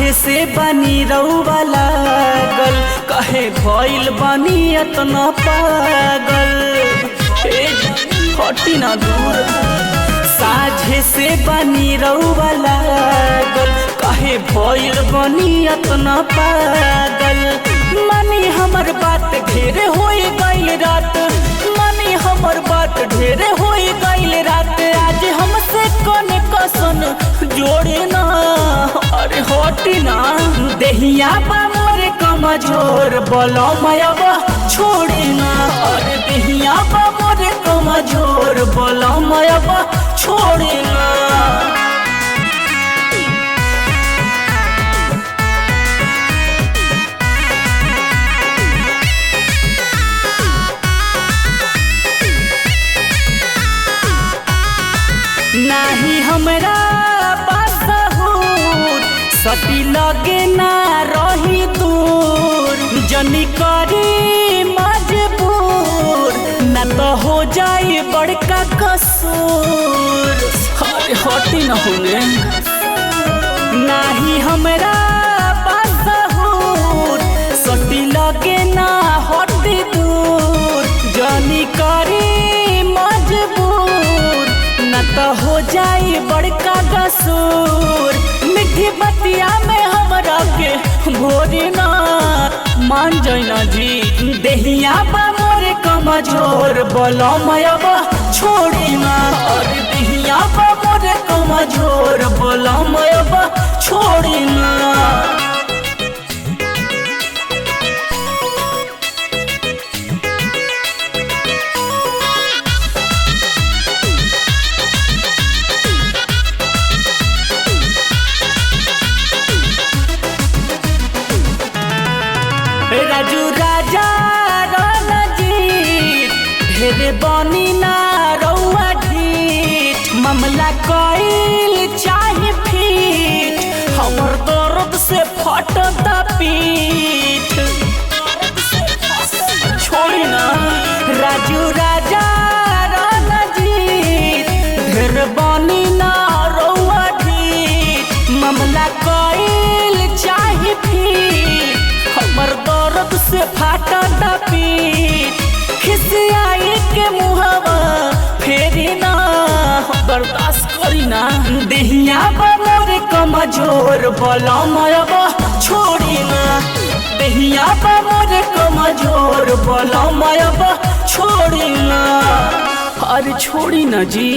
साझे से बनी रउआ लागल, कहे भइल बनी इतना पागल। हटी ना दूर, साझे से बनी रउआ लागल, कहे भइल बनी इतना पागल। मानी हमर बात ढेरे होई गइल रात, मानी हमर बात ढेरे होई गइल रात। आज हमसे कोने कसन जोड़े ना, अरे हटी ना। देहिया बा मोरे कमजोर, बोलो मयबा छोड़ी ना। अरे देहिया बा मोरे कमजोर, बोलो मयबा छोड़ी ना। नाही हमरा बासहुर, सती लगे ना रही दूर। जनी करी मजबूर, ना तो हो जाए बड़का कसूर। अरे हटी ना होने। नाही हमरा बासहुर, सती लगे ना हटी दूर। जनी करी तो हो जाए बड़का कसूर। मीठी बतिया में हमरा के भोरी ना, मान जाइना जी। देहिया बा मोरे कमजोर, बोलो मयबा छोड़ी ना। अरे देहिया बा मोरे कमजोर, बोलो मयबा छोड़ी ना। राजू राजा रणजीत, ढेरे बनी ना रउआ ढीठ। मामला कइल चाहे फीट, हमर दर्द से फटता पीठ। छोड़ी ना। राजू राजा रणजीत, ढेरे बनी ना रउआ ढीठ। मामला कइल चाहे फीट, हमर दर्द से फाटता पीठ। खिसियाई के मुहवा फेरी ना, बर्दाश्त करी ना। देहिया बा मोरे कमजोर, बोलो मयबा छोड़ी ना। देहिया बा मोरे कमजोर, बोलो मयबा छोड़ी ना। अरे छोड़ी ना जी।